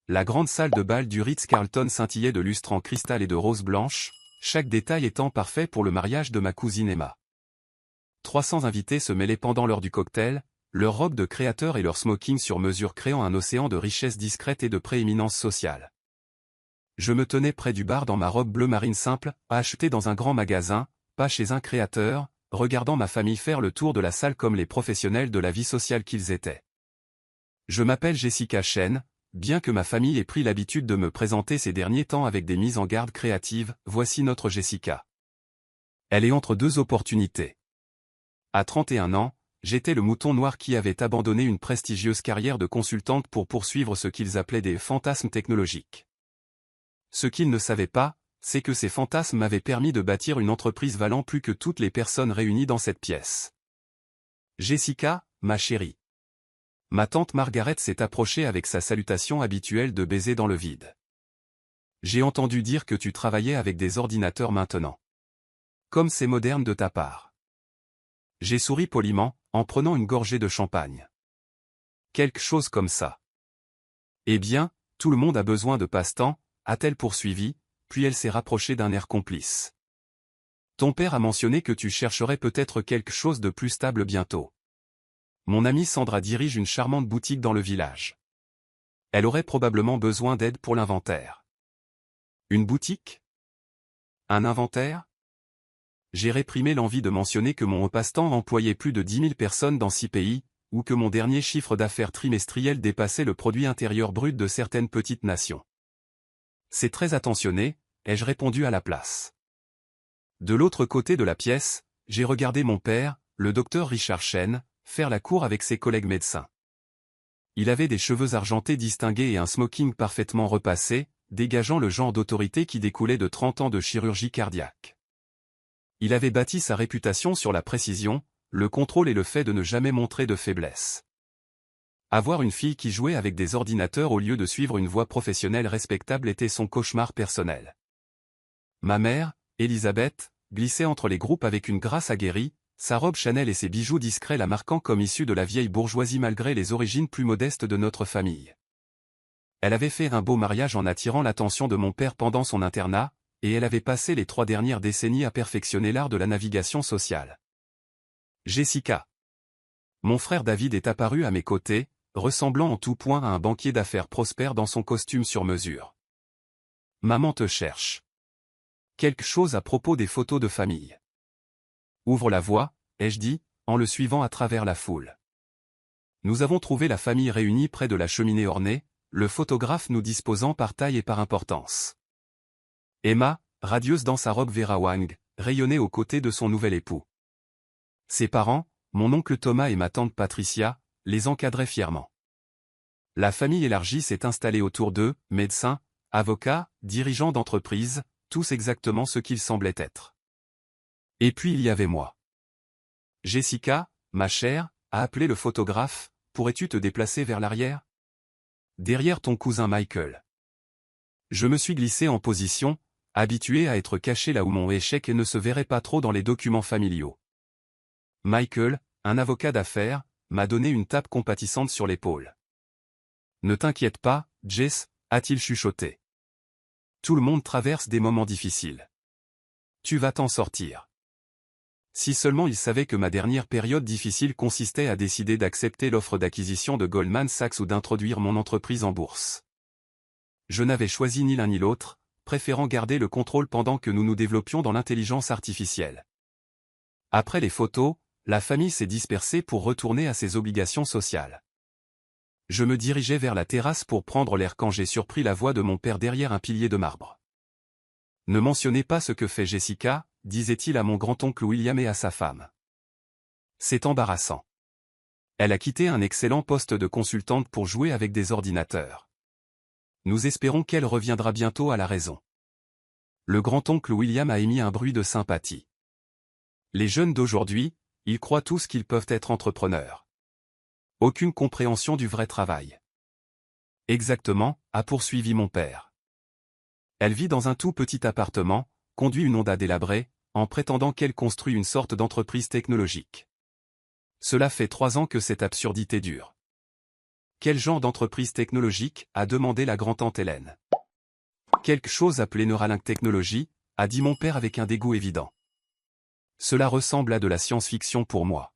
La grande salle de bal du Ritz-Carlton scintillait de lustres en cristal et de roses blanches, chaque détail étant parfait pour le mariage de ma cousine Emma. 300 invités se mêlaient pendant l'heure du cocktail, leurs robes de créateurs et leurs smokings sur mesure créant un océan de richesse discrète et de prééminence sociale. Je me tenais près du bar dans ma robe bleu marine simple, achetée dans un grand magasin, pas chez un créateur, regardant ma famille faire le tour de la salle comme les professionnels de la vie sociale qu'ils étaient. Je m'appelle Jessica Chen, bien que ma famille ait pris l'habitude de me présenter ces derniers temps avec des mises en garde créatives, voici notre Jessica. Elle est entre deux opportunités. À 31 ans, j'étais le mouton noir qui avait abandonné une prestigieuse carrière de consultante pour poursuivre ce qu'ils appelaient des fantasmes technologiques. Ce qu'ils ne savaient pas, c'est que ces fantasmes m'avaient permis de bâtir une entreprise valant plus que toutes les personnes réunies dans cette pièce. Jessica, ma chérie. Ma tante Margaret s'est approchée avec sa salutation habituelle de baiser dans le vide. J'ai entendu dire que tu travaillais avec des ordinateurs maintenant. Comme c'est moderne de ta part. J'ai souri poliment, en prenant une gorgée de champagne. Quelque chose comme ça. Eh bien, tout le monde a besoin de passe-temps, a-t-elle poursuivi, puis elle s'est rapprochée d'un air complice. Ton père a mentionné que tu chercherais peut-être quelque chose de plus stable bientôt. Mon amie Sandra dirige une charmante boutique dans le village. Elle aurait probablement besoin d'aide pour l'inventaire. Une boutique? Un inventaire? J'ai réprimé l'envie de mentionner que mon passe-temps employait plus de 10 000 personnes dans 6 pays, ou que mon dernier chiffre d'affaires trimestriel dépassait le produit intérieur brut de certaines petites nations. C'est très attentionné, ai-je répondu à la place. De l'autre côté de la pièce, j'ai regardé mon père, le docteur Richard Chen, faire la cour avec ses collègues médecins. Il avait des cheveux argentés distingués et un smoking parfaitement repassé, dégageant le genre d'autorité qui découlait de 30 ans de chirurgie cardiaque. Il avait bâti sa réputation sur la précision, le contrôle et le fait de ne jamais montrer de faiblesse. Avoir une fille qui jouait avec des ordinateurs au lieu de suivre une voie professionnelle respectable était son cauchemar personnel. Ma mère, Elisabeth, glissait entre les groupes avec une grâce aguerrie, sa robe Chanel et ses bijoux discrets la marquant comme issue de la vieille bourgeoisie malgré les origines plus modestes de notre famille. Elle avait fait un beau mariage en attirant l'attention de mon père pendant son internat, et elle avait passé les 3 dernières décennies à perfectionner l'art de la navigation sociale. Jessica. Mon frère David est apparu à mes côtés, ressemblant en tout point à un banquier d'affaires prospère dans son costume sur mesure. Maman te cherche. Quelque chose à propos des photos de famille. Ouvre la voie, ai-je dit, en le suivant à travers la foule. Nous avons trouvé la famille réunie près de la cheminée ornée, le photographe nous disposant par taille et par importance. Emma, radieuse dans sa robe Vera Wang, rayonnait aux côtés de son nouvel époux. Ses parents, mon oncle Thomas et ma tante Patricia, les encadraient fièrement. La famille élargie s'est installée autour d'eux, médecins, avocats, dirigeants d'entreprises, tous exactement ce qu'ils semblaient être. Et puis il y avait moi. Jessica, ma chère, a appelé le photographe, pourrais-tu te déplacer vers l'arrière? Derrière ton cousin Michael. Je me suis glissé en position, habitué à être caché là où mon échec ne se verrait pas trop dans les documents familiaux. Michael, un avocat d'affaires, m'a donné une tape compatissante sur l'épaule. Ne t'inquiète pas, Jess, a-t-il chuchoté. Tout le monde traverse des moments difficiles. Tu vas t'en sortir. Si seulement il savait que ma dernière période difficile consistait à décider d'accepter l'offre d'acquisition de Goldman Sachs ou d'introduire mon entreprise en bourse. Je n'avais choisi ni l'un ni l'autre, préférant garder le contrôle pendant que nous nous développions dans l'intelligence artificielle. Après les photos, la famille s'est dispersée pour retourner à ses obligations sociales. Je me dirigeais vers la terrasse pour prendre l'air quand j'ai surpris la voix de mon père derrière un pilier de marbre. Ne mentionnez pas ce que fait Jessica, disait-il à mon grand-oncle William et à sa femme. C'est embarrassant. Elle a quitté un excellent poste de consultante pour jouer avec des ordinateurs. Nous espérons qu'elle reviendra bientôt à la raison. Le grand-oncle William a émis un bruit de sympathie. Les jeunes d'aujourd'hui, ils croient tous qu'ils peuvent être entrepreneurs. Aucune compréhension du vrai travail. Exactement, a poursuivi mon père. Elle vit dans un tout petit appartement, conduit une Honda délabrée, en prétendant qu'elle construit une sorte d'entreprise technologique. Cela fait 3 ans que cette absurdité dure. Quel genre d'entreprise technologique, a demandé la grand-tante Hélène. Quelque chose appelé Neuralink Technologies, a dit mon père avec un dégoût évident. Cela ressemble à de la science-fiction pour moi.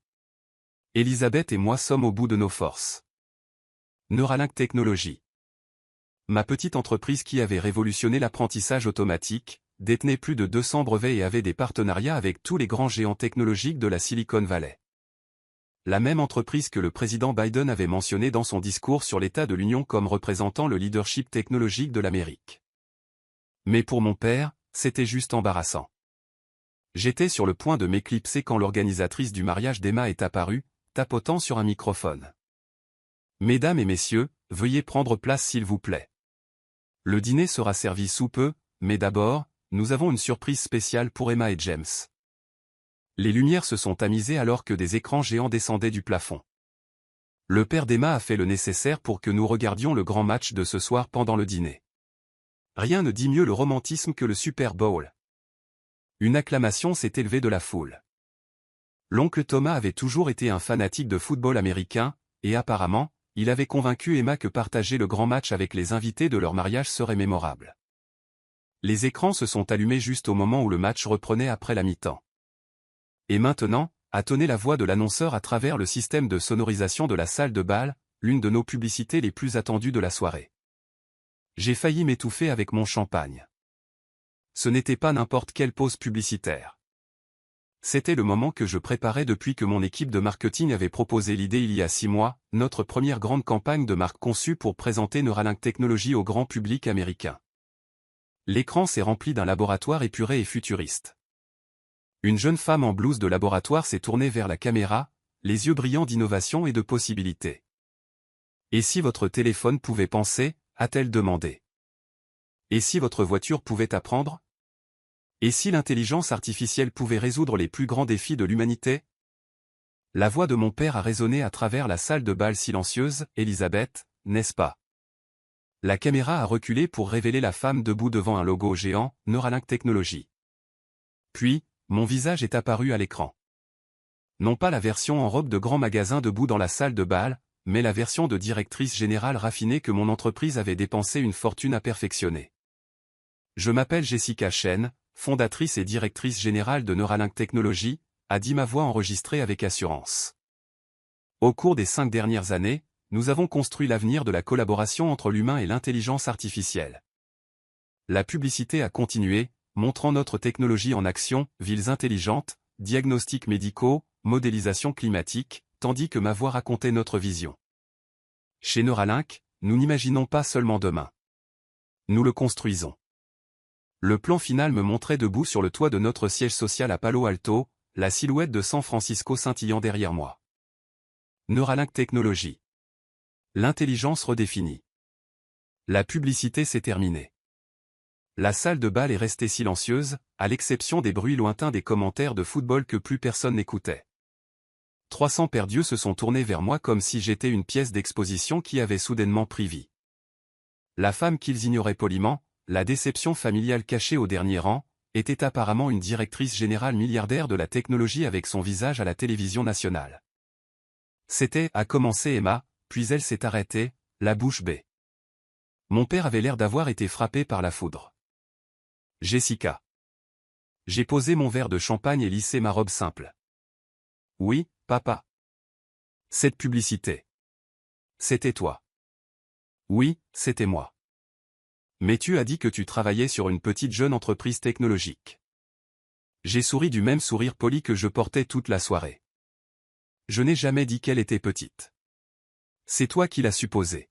Elisabeth et moi sommes au bout de nos forces. Neuralink Technologies. Ma petite entreprise qui avait révolutionné l'apprentissage automatique, détenait plus de 200 brevets et avait des partenariats avec tous les grands géants technologiques de la Silicon Valley. La même entreprise que le président Biden avait mentionné dans son discours sur l'état de l'Union comme représentant le leadership technologique de l'Amérique. Mais pour mon père, c'était juste embarrassant. J'étais sur le point de m'éclipser quand l'organisatrice du mariage d'Emma est apparue, tapotant sur un microphone. « Mesdames et messieurs, veuillez prendre place s'il vous plaît. Le dîner sera servi sous peu, mais d'abord, nous avons une surprise spéciale pour Emma et James. » Les lumières se sont tamisées alors que des écrans géants descendaient du plafond. Le père d'Emma a fait le nécessaire pour que nous regardions le grand match de ce soir pendant le dîner. Rien ne dit mieux le romantisme que le Super Bowl. Une acclamation s'est élevée de la foule. L'oncle Thomas avait toujours été un fanatique de football américain, et apparemment, il avait convaincu Emma que partager le grand match avec les invités de leur mariage serait mémorable. Les écrans se sont allumés juste au moment où le match reprenait après la mi-temps. Et maintenant, a tonné la voix de l'annonceur à travers le système de sonorisation de la salle de bal, l'une de nos publicités les plus attendues de la soirée. J'ai failli m'étouffer avec mon champagne. Ce n'était pas n'importe quelle pause publicitaire. C'était le moment que je préparais depuis que mon équipe de marketing avait proposé l'idée il y a 6 mois, notre première grande campagne de marque conçue pour présenter Neuralink Technologies au grand public américain. L'écran s'est rempli d'un laboratoire épuré et futuriste. Une jeune femme en blouse de laboratoire s'est tournée vers la caméra, les yeux brillants d'innovation et de possibilités. « Et si votre téléphone pouvait penser ?» a-t-elle demandé. « Et si votre voiture pouvait apprendre ? Et si l'intelligence artificielle pouvait résoudre les plus grands défis de l'humanité ?» La voix de mon père a résonné à travers la salle de bal silencieuse, « Elisabeth, n'est-ce pas ?» La caméra a reculé pour révéler la femme debout devant un logo géant, Neuralink Technologies. Puis, mon visage est apparu à l'écran. Non pas la version en robe de grand magasin debout dans la salle de bal, mais la version de directrice générale raffinée que mon entreprise avait dépensé une fortune à perfectionner. Je m'appelle Jessica Chen, fondatrice et directrice générale de Neuralink Technologies, a dit ma voix enregistrée avec assurance. Au cours des 5 dernières années, nous avons construit l'avenir de la collaboration entre l'humain et l'intelligence artificielle. La publicité a continué, montrant notre technologie en action, villes intelligentes, diagnostics médicaux, modélisation climatique, tandis que ma voix racontait notre vision. Chez Neuralink, nous n'imaginons pas seulement demain. Nous le construisons. Le plan final me montrait debout sur le toit de notre siège social à Palo Alto, la silhouette de San Francisco scintillant derrière moi. Neuralink Technologies. L'intelligence redéfinie. La publicité s'est terminée. La salle de bal est restée silencieuse, à l'exception des bruits lointains des commentaires de football que plus personne n'écoutait. 300 paires d'yeux se sont tournés vers moi comme si j'étais une pièce d'exposition qui avait soudainement pris vie. La femme qu'ils ignoraient poliment, la déception familiale cachée au dernier rang, était apparemment une directrice générale milliardaire de la technologie avec son visage à la télévision nationale. C'était, a commencé Emma, puis elle s'est arrêtée, la bouche bée. Mon père avait l'air d'avoir été frappé par la foudre. Jessica. J'ai posé mon verre de champagne et lissé ma robe simple. Oui, papa. Cette publicité. C'était toi. Oui, c'était moi. Mais tu as dit que tu travaillais sur une petite jeune entreprise technologique. J'ai souri du même sourire poli que je portais toute la soirée. Je n'ai jamais dit qu'elle était petite. C'est toi qui l'as supposé.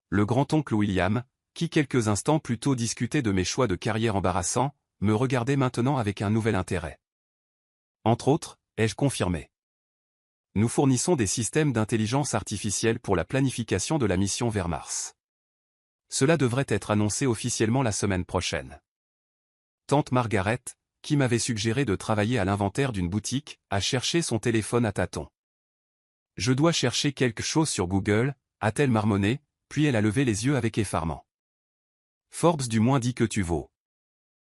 Le grand-oncle William, qui quelques instants plus tôt discutait de mes choix de carrière embarrassants, me regardait maintenant avec un nouvel intérêt. Entre autres, ai-je confirmé. Nous fournissons des systèmes d'intelligence artificielle pour la planification de la mission vers Mars. Cela devrait être annoncé officiellement la semaine prochaine. Tante Margaret, qui m'avait suggéré de travailler à l'inventaire d'une boutique, a cherché son téléphone à tâtons. Je dois chercher quelque chose sur Google, a-t-elle marmonné, puis elle a levé les yeux avec effarement. Forbes du moins dit que tu vaux.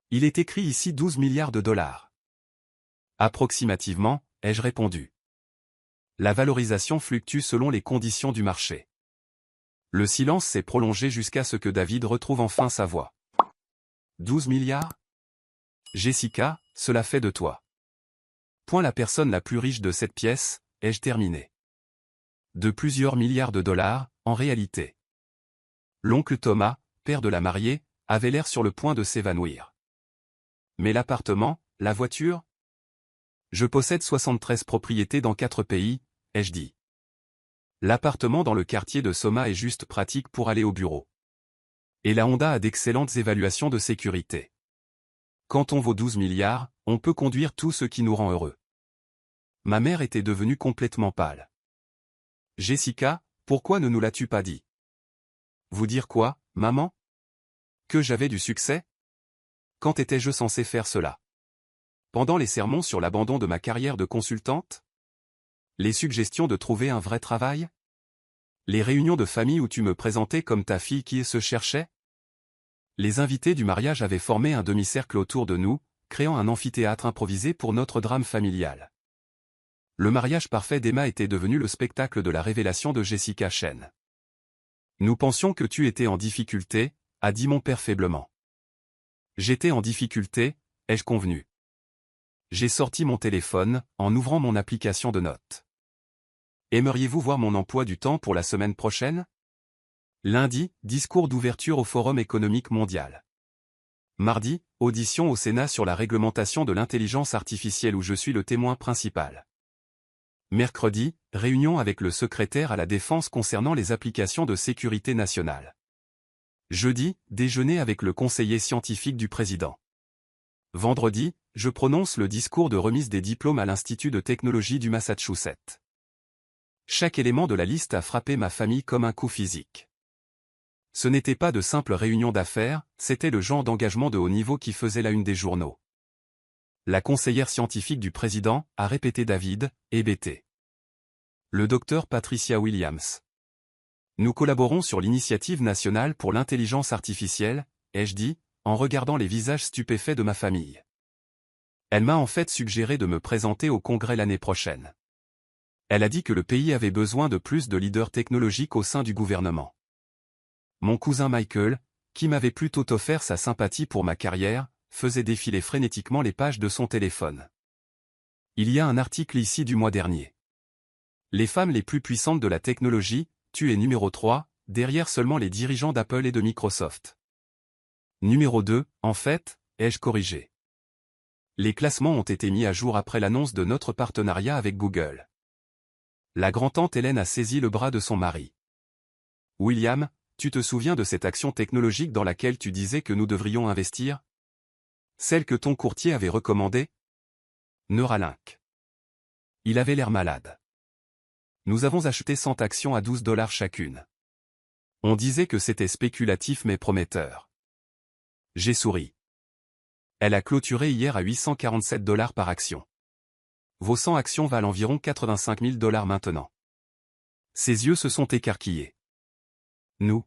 Il est écrit ici 12 milliards de dollars. Approximativement, ai-je répondu. La valorisation fluctue selon les conditions du marché. Le silence s'est prolongé jusqu'à ce que David retrouve enfin sa voix. 12 milliards? Jessica, cela fait de toi. Point la personne la plus riche de cette pièce, ai-je terminé. De plusieurs milliards de dollars, en réalité. L'oncle Thomas, père de la mariée, avait l'air sur le point de s'évanouir. Mais l'appartement, la voiture? Je possède 73 propriétés dans 4 pays, ai-je dit. L'appartement dans le quartier de Soma est juste pratique pour aller au bureau. Et la Honda a d'excellentes évaluations de sécurité. Quand on vaut 12 milliards, on peut conduire tout ce qui nous rend heureux. Ma mère était devenue complètement pâle. Jessica, pourquoi ne nous l'as-tu pas dit? Vous dire quoi, maman? Que j'avais du succès? Quand étais-je censé faire cela? Pendant les sermons sur l'abandon de ma carrière de consultante? Les suggestions de trouver un vrai travail? Les réunions de famille où tu me présentais comme ta fille qui se cherchait? Les invités du mariage avaient formé un demi-cercle autour de nous, créant un amphithéâtre improvisé pour notre drame familial. Le mariage parfait d'Emma était devenu le spectacle de la révélation de Jessica Chen. Nous pensions que tu étais en difficulté, a dit mon père faiblement. J'étais en difficulté, ai-je convenu. J'ai sorti mon téléphone, en ouvrant mon application de notes. Aimeriez-vous voir mon emploi du temps pour la semaine prochaine? Lundi, discours d'ouverture au Forum économique mondial. Mardi, audition au Sénat sur la réglementation de l'intelligence artificielle où je suis le témoin principal. Mercredi, réunion avec le secrétaire à la Défense concernant les applications de sécurité nationale. Jeudi, déjeuner avec le conseiller scientifique du président. Vendredi, je prononce le discours de remise des diplômes à l'Institut de technologie du Massachusetts. Chaque élément de la liste a frappé ma famille comme un coup physique. Ce n'était pas de simples réunions d'affaires, c'était le genre d'engagement de haut niveau qui faisait la une des journaux. La conseillère scientifique du président, a répété David, hébété. Le docteur Patricia Williams. Nous collaborons sur l'initiative nationale pour l'intelligence artificielle, ai-je dit, en regardant les visages stupéfaits de ma famille. Elle m'a en fait suggéré de me présenter au Congrès l'année prochaine. Elle a dit que le pays avait besoin de plus de leaders technologiques au sein du gouvernement. Mon cousin Michael, qui m'avait plutôt offert sa sympathie pour ma carrière, faisait défiler frénétiquement les pages de son téléphone. Il y a un article ici du mois dernier. Les femmes les plus puissantes de la technologie, tu es numéro 3, derrière seulement les dirigeants d'Apple et de Microsoft. Numéro 2, en fait, ai-je corrigé. Les classements ont été mis à jour après l'annonce de notre partenariat avec Google. La grand-tante Hélène a saisi le bras de son mari. William, tu te souviens de cette action technologique dans laquelle tu disais que nous devrions investir? Celle que ton courtier avait recommandée? Neuralink. Il avait l'air malade. Nous avons acheté 100 actions à $12 chacune. On disait que c'était spéculatif mais prometteur. J'ai souri. Elle a clôturé hier à $847 par action. Vos 100 actions valent environ $85 000 maintenant. Ses yeux se sont écarquillés. Nous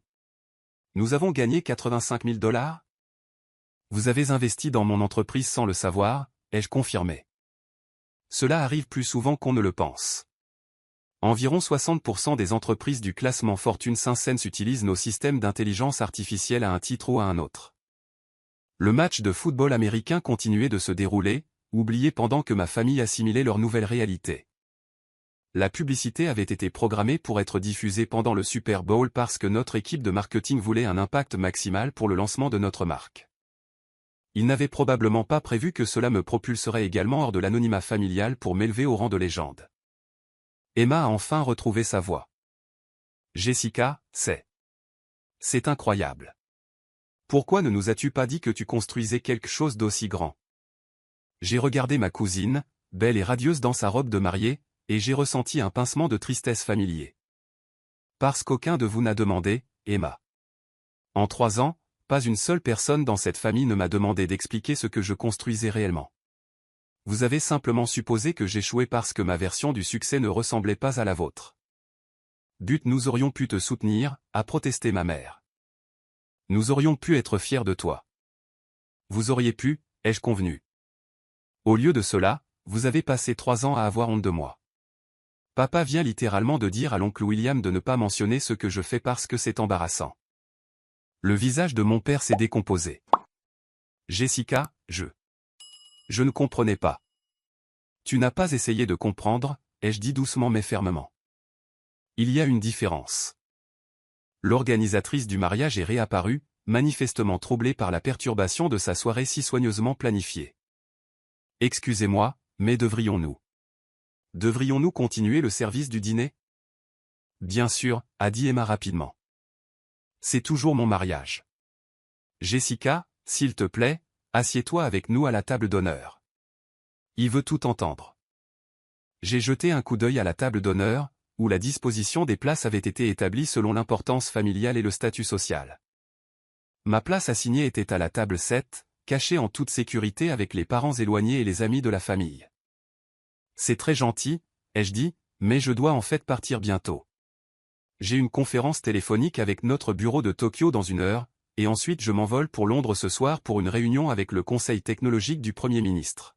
avons gagné $85 000? Vous avez investi dans mon entreprise sans le savoir, ai-je confirmé. Cela arrive plus souvent qu'on ne le pense. Environ 60% des entreprises du classement Fortune 500 utilisent nos systèmes d'intelligence artificielle à un titre ou à un autre. Le match de football américain continuait de se dérouler, oublié pendant que ma famille assimilait leur nouvelle réalité. La publicité avait été programmée pour être diffusée pendant le Super Bowl parce que notre équipe de marketing voulait un impact maximal pour le lancement de notre marque. Ils n'avaient probablement pas prévu que cela me propulserait également hors de l'anonymat familial pour m'élever au rang de légende. Emma a enfin retrouvé sa voix. Jessica, c'est incroyable. Pourquoi ne nous as-tu pas dit que tu construisais quelque chose d'aussi grand? J'ai regardé ma cousine, belle et radieuse dans sa robe de mariée, et j'ai ressenti un pincement de tristesse familier. Parce qu'aucun de vous n'a demandé, Emma. En 3 ans, pas une seule personne dans cette famille ne m'a demandé d'expliquer ce que je construisais réellement. Vous avez simplement supposé que j'échouais parce que ma version du succès ne ressemblait pas à la vôtre. But, nous aurions pu te soutenir, a protesté ma mère. Nous aurions pu être fiers de toi. Vous auriez pu, ai-je convenu. Au lieu de cela, vous avez passé 3 ans à avoir honte de moi. Papa vient littéralement de dire à l'oncle William de ne pas mentionner ce que je fais parce que c'est embarrassant. Le visage de mon père s'est décomposé. Jessica, je ne comprenais pas. Tu n'as pas essayé de comprendre, ai-je dit doucement mais fermement. Il y a une différence. L'organisatrice du mariage est réapparue, manifestement troublée par la perturbation de sa soirée si soigneusement planifiée. Excusez-moi, mais devrions-nous continuer le service du dîner? Bien sûr, a dit Emma rapidement. C'est toujours mon mariage. Jessica, s'il te plaît, assieds-toi avec nous à la table d'honneur. Il veut tout entendre. J'ai jeté un coup d'œil à la table d'honneur, où la disposition des places avait été établie selon l'importance familiale et le statut social. Ma place assignée était à la table 7, cachée en toute sécurité avec les parents éloignés et les amis de la famille. C'est très gentil, ai-je dit, mais je dois en fait partir bientôt. J'ai une conférence téléphonique avec notre bureau de Tokyo dans 1 heure, et ensuite je m'envole pour Londres ce soir pour une réunion avec le conseil technologique du Premier ministre.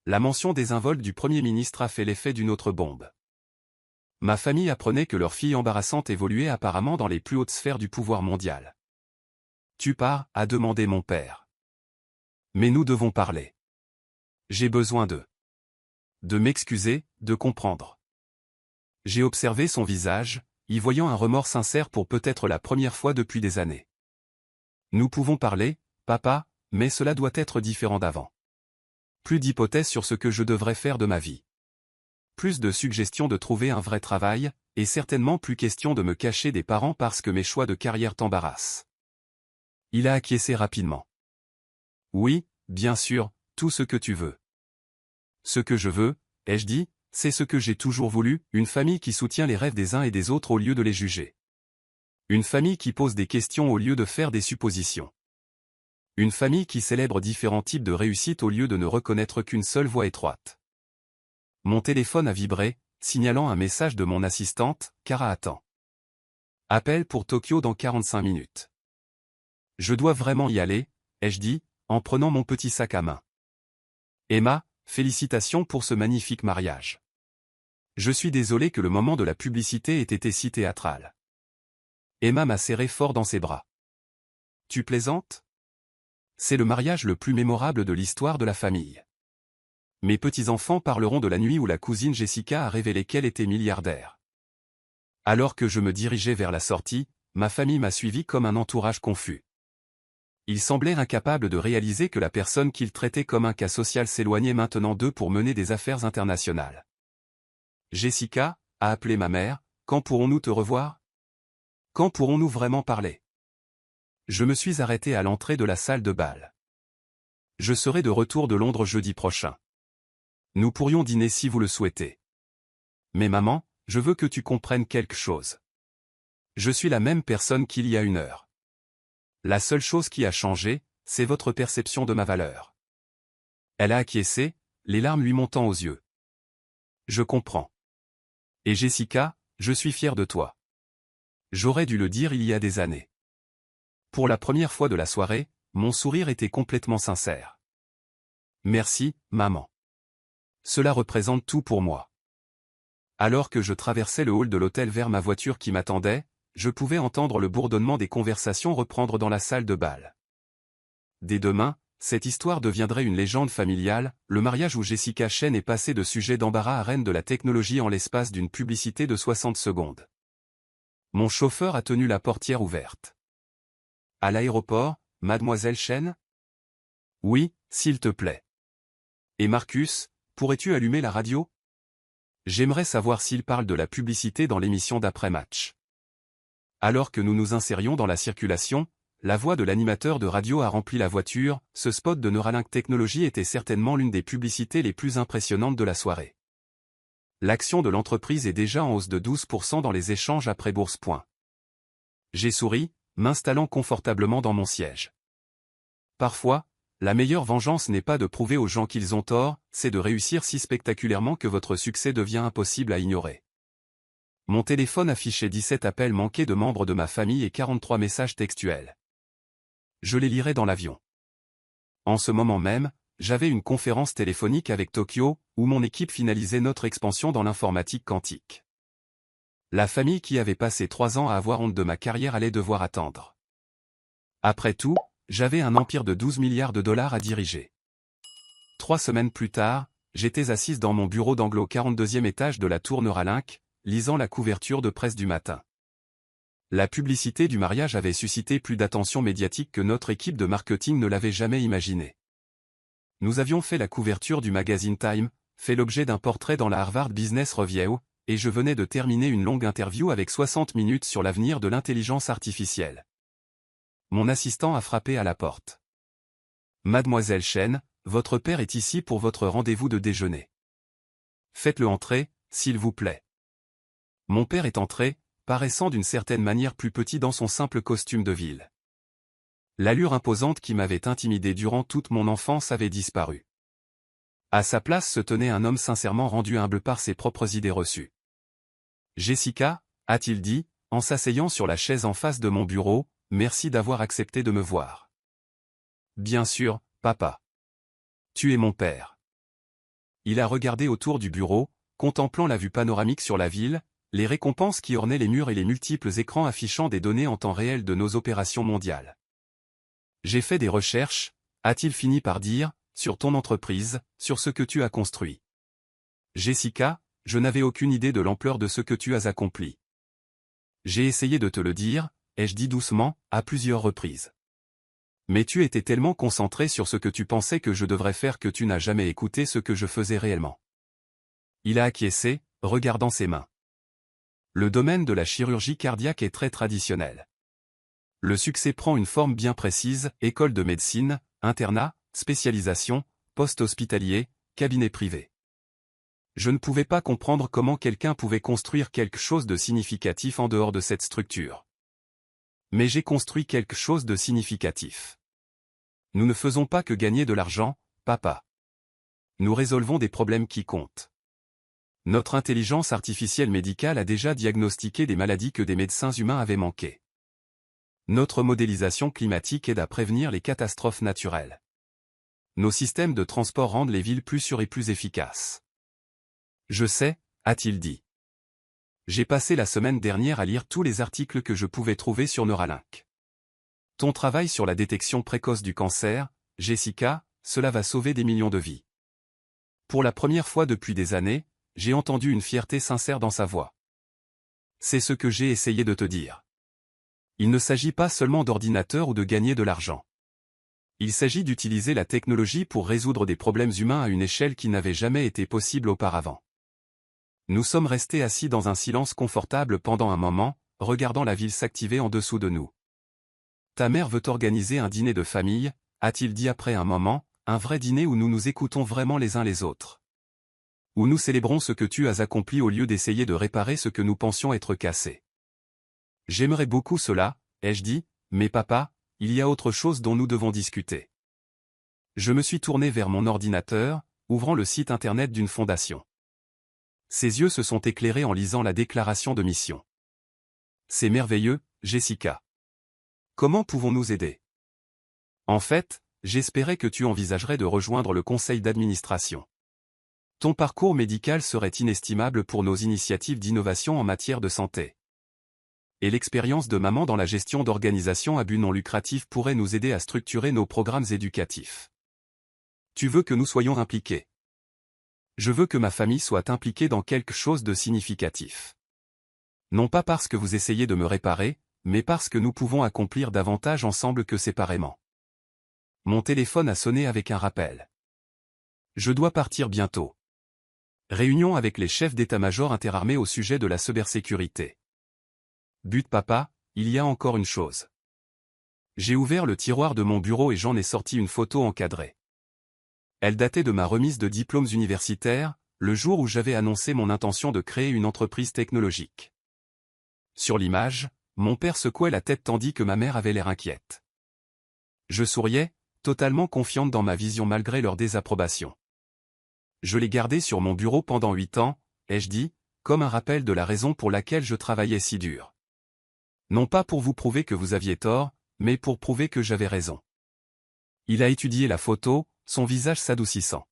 La mention désinvolte du Premier ministre a fait l'effet d'une autre bombe. Ma famille apprenait que leur fille embarrassante évoluait apparemment dans les plus hautes sphères du pouvoir mondial. Tu pars, a demandé mon père. Mais nous devons parler. J'ai besoin de m'excuser, de comprendre. J'ai observé son visage, y voyant un remords sincère pour peut-être la première fois depuis des années. Nous pouvons parler, papa, mais cela doit être différent d'avant. Plus d'hypothèses sur ce que je devrais faire de ma vie. Plus de suggestions de trouver un vrai travail, et certainement plus question de me cacher des parents parce que mes choix de carrière t'embarrassent. Il a acquiescé rapidement. Oui, bien sûr, tout ce que tu veux. Ce que je veux, ai-je dit, c'est ce que j'ai toujours voulu, une famille qui soutient les rêves des uns et des autres au lieu de les juger. Une famille qui pose des questions au lieu de faire des suppositions. Une famille qui célèbre différents types de réussite au lieu de ne reconnaître qu'une seule voie étroite. Mon téléphone a vibré, signalant un message de mon assistante, Kara attend. Appel pour Tokyo dans 45 minutes. Je dois vraiment y aller, ai-je dit, en prenant mon petit sac à main. Emma, félicitations pour ce magnifique mariage. Je suis désolé que le moment de la publicité ait été si théâtral. Emma m'a serré fort dans ses bras. Tu plaisantes? C'est le mariage le plus mémorable de l'histoire de la famille. Mes petits-enfants parleront de la nuit où la cousine Jessica a révélé qu'elle était milliardaire. Alors que je me dirigeais vers la sortie, ma famille m'a suivi comme un entourage confus. Ils semblaient incapables de réaliser que la personne qu'ils traitaient comme un cas social s'éloignait maintenant d'eux pour mener des affaires internationales. Jessica, a appelé ma mère, quand pourrons-nous te revoir? Quand pourrons-nous vraiment parler? Je me suis arrêté à l'entrée de la salle de bal. Je serai de retour de Londres jeudi prochain. Nous pourrions dîner si vous le souhaitez. Mais maman, je veux que tu comprennes quelque chose. Je suis la même personne qu'il y a 1 heure. La seule chose qui a changé, c'est votre perception de ma valeur. Elle a acquiescé, les larmes lui montant aux yeux. Je comprends. Et Jessica, je suis fier de toi. J'aurais dû le dire il y a des années. Pour la première fois de la soirée, mon sourire était complètement sincère. Merci, maman. Cela représente tout pour moi. Alors que je traversais le hall de l'hôtel vers ma voiture qui m'attendait, je pouvais entendre le bourdonnement des conversations reprendre dans la salle de bal. Dès demain, cette histoire deviendrait une légende familiale, le mariage où Jessica Chen est passée de sujet d'embarras à reine de la technologie en l'espace d'une publicité de 60 secondes. Mon chauffeur a tenu la portière ouverte. À l'aéroport, mademoiselle Chen? Oui, s'il te plaît. Et Marcus, pourrais-tu allumer la radio? J'aimerais savoir s'il parle de la publicité dans l'émission d'après-match. Alors que nous nous insérions dans la circulation, la voix de l'animateur de radio a rempli la voiture, ce spot de Neuralink Technologies était certainement l'une des publicités les plus impressionnantes de la soirée. L'action de l'entreprise est déjà en hausse de 12% dans les échanges après bourse. J'ai souri, m'installant confortablement dans mon siège. Parfois, la meilleure vengeance n'est pas de prouver aux gens qu'ils ont tort, c'est de réussir si spectaculairement que votre succès devient impossible à ignorer. Mon téléphone affichait 17 appels manqués de membres de ma famille et 43 messages textuels. Je les lirai dans l'avion. En ce moment même, j'avais une conférence téléphonique avec Tokyo, où mon équipe finalisait notre expansion dans l'informatique quantique. La famille qui avait passé 3 ans à avoir honte de ma carrière allait devoir attendre. Après tout, j'avais un empire de 12 milliards de dollars à diriger. 3 semaines plus tard, j'étais assise dans mon bureau d'anglo 42e étage de la tour Neuralink, lisant la couverture de presse du matin. La publicité du mariage avait suscité plus d'attention médiatique que notre équipe de marketing ne l'avait jamais imaginé. Nous avions fait la couverture du magazine Time, fait l'objet d'un portrait dans la Harvard Business Review, et je venais de terminer une longue interview avec 60 minutes sur l'avenir de l'intelligence artificielle. Mon assistant a frappé à la porte. « Mademoiselle Chen, votre père est ici pour votre rendez-vous de déjeuner. Faites-le entrer, s'il vous plaît. » Mon père est entré, paraissant d'une certaine manière plus petit dans son simple costume de ville. L'allure imposante qui m'avait intimidé durant toute mon enfance avait disparu. À sa place se tenait un homme sincèrement rendu humble par ses propres idées reçues. « Jessica, a-t-il dit, en s'asseyant sur la chaise en face de mon bureau, merci d'avoir accepté de me voir. »« Bien sûr, papa. Tu es mon père. » Il a regardé autour du bureau, contemplant la vue panoramique sur la ville, les récompenses qui ornaient les murs et les multiples écrans affichant des données en temps réel de nos opérations mondiales. « J'ai fait des recherches, a-t-il fini par dire, sur ton entreprise, sur ce que tu as construit. Jessica, je n'avais aucune idée de l'ampleur de ce que tu as accompli. J'ai essayé de te le dire, ai-je dit doucement, à plusieurs reprises. Mais tu étais tellement concentré sur ce que tu pensais que je devrais faire que tu n'as jamais écouté ce que je faisais réellement. » Il a acquiescé, regardant ses mains. Le domaine de la chirurgie cardiaque est très traditionnel. Le succès prend une forme bien précise, école de médecine, internat, spécialisation, poste hospitalier, cabinet privé. Je ne pouvais pas comprendre comment quelqu'un pouvait construire quelque chose de significatif en dehors de cette structure. Mais j'ai construit quelque chose de significatif. Nous ne faisons pas que gagner de l'argent, papa. Nous résolvons des problèmes qui comptent. Notre intelligence artificielle médicale a déjà diagnostiqué des maladies que des médecins humains avaient manquées. Notre modélisation climatique aide à prévenir les catastrophes naturelles. Nos systèmes de transport rendent les villes plus sûres et plus efficaces. Je sais, a-t-il dit. J'ai passé la semaine dernière à lire tous les articles que je pouvais trouver sur Neuralink. Ton travail sur la détection précoce du cancer, Jessica, cela va sauver des millions de vies. Pour la première fois depuis des années, j'ai entendu une fierté sincère dans sa voix. C'est ce que j'ai essayé de te dire. Il ne s'agit pas seulement d'ordinateurs ou de gagner de l'argent. Il s'agit d'utiliser la technologie pour résoudre des problèmes humains à une échelle qui n'avait jamais été possible auparavant. Nous sommes restés assis dans un silence confortable pendant un moment, regardant la ville s'activer en dessous de nous. Ta mère veut organiser un dîner de famille, a-t-il dit après un moment, un vrai dîner où nous nous écoutons vraiment les uns les autres. Où nous célébrons ce que tu as accompli au lieu d'essayer de réparer ce que nous pensions être cassé. J'aimerais beaucoup cela, ai-je dit, mais papa, il y a autre chose dont nous devons discuter. Je me suis tourné vers mon ordinateur, ouvrant le site internet d'une fondation. Ses yeux se sont éclairés en lisant la déclaration de mission. C'est merveilleux, Jessica. Comment pouvons-nous aider? En fait, j'espérais que tu envisagerais de rejoindre le conseil d'administration. Ton parcours médical serait inestimable pour nos initiatives d'innovation en matière de santé. Et l'expérience de maman dans la gestion d'organisations à but non lucratif pourrait nous aider à structurer nos programmes éducatifs. Tu veux que nous soyons impliqués. Je veux que ma famille soit impliquée dans quelque chose de significatif. Non pas parce que vous essayez de me réparer, mais parce que nous pouvons accomplir davantage ensemble que séparément. Mon téléphone a sonné avec un rappel. Je dois partir bientôt. Réunion avec les chefs d'état-major interarmés au sujet de la cybersécurité. But papa, il y a encore une chose. J'ai ouvert le tiroir de mon bureau et j'en ai sorti une photo encadrée. Elle datait de ma remise de diplômes universitaires, le jour où j'avais annoncé mon intention de créer une entreprise technologique. Sur l'image, mon père secouait la tête tandis que ma mère avait l'air inquiète. Je souriais, totalement confiante dans ma vision malgré leur désapprobation. Je l'ai gardée sur mon bureau pendant 8 ans, ai-je dit, comme un rappel de la raison pour laquelle je travaillais si dur. Non pas pour vous prouver que vous aviez tort, mais pour prouver que j'avais raison. Il a étudié la photo, son visage s'adoucissant.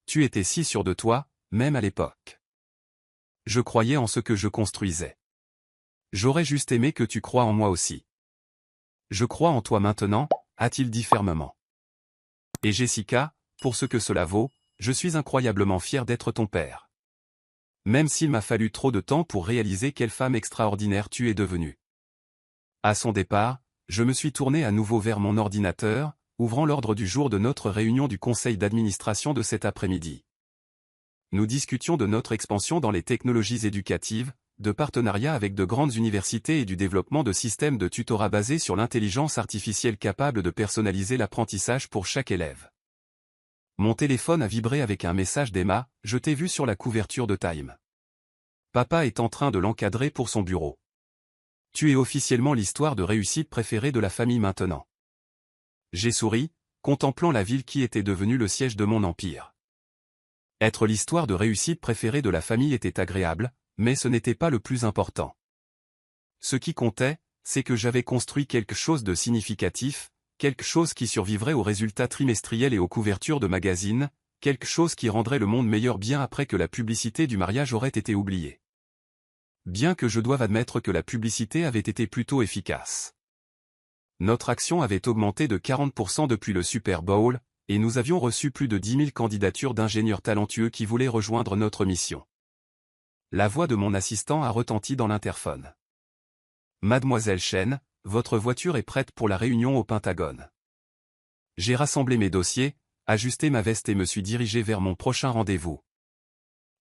Tu étais si sûr de toi, même à l'époque. Je croyais en ce que je construisais. J'aurais juste aimé que tu crois en moi aussi. Je crois en toi maintenant, a-t-il dit fermement. Et Jessica, pour ce que cela vaut, je suis incroyablement fier d'être ton père. Même s'il m'a fallu trop de temps pour réaliser quelle femme extraordinaire tu es devenue. À son départ, je me suis tourné à nouveau vers mon ordinateur, ouvrant l'ordre du jour de notre réunion du conseil d'administration de cet après-midi. Nous discutions de notre expansion dans les technologies éducatives, de partenariats avec de grandes universités et du développement de systèmes de tutorat basés sur l'intelligence artificielle capable de personnaliser l'apprentissage pour chaque élève. Mon téléphone a vibré avec un message d'Emma, je t'ai vu sur la couverture de Time. Papa est en train de l'encadrer pour son bureau. Tu es officiellement l'histoire de réussite préférée de la famille maintenant. J'ai souri, contemplant la ville qui était devenue le siège de mon empire. Être l'histoire de réussite préférée de la famille était agréable, mais ce n'était pas le plus important. Ce qui comptait, c'est que j'avais construit quelque chose de significatif, quelque chose qui survivrait aux résultats trimestriels et aux couvertures de magazines, quelque chose qui rendrait le monde meilleur bien après que la publicité du mariage aurait été oubliée. Bien que je doive admettre que la publicité avait été plutôt efficace. Notre action avait augmenté de 40% depuis le Super Bowl, et nous avions reçu plus de 10 000 candidatures d'ingénieurs talentueux qui voulaient rejoindre notre mission. La voix de mon assistant a retenti dans l'interphone. Mademoiselle Chen, votre voiture est prête pour la réunion au Pentagone. J'ai rassemblé mes dossiers, ajusté ma veste et me suis dirigé vers mon prochain rendez-vous.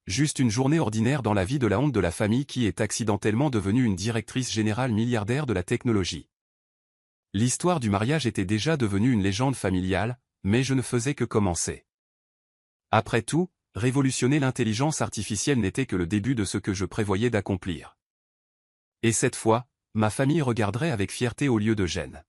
Juste une journée ordinaire dans la vie de la honte de la famille qui est accidentellement devenue une directrice générale milliardaire de la technologie. L'histoire du mariage était déjà devenue une légende familiale, mais je ne faisais que commencer. Après tout, révolutionner l'intelligence artificielle n'était que le début de ce que je prévoyais d'accomplir. Et cette fois, ma famille regarderait avec fierté au lieu de gêne.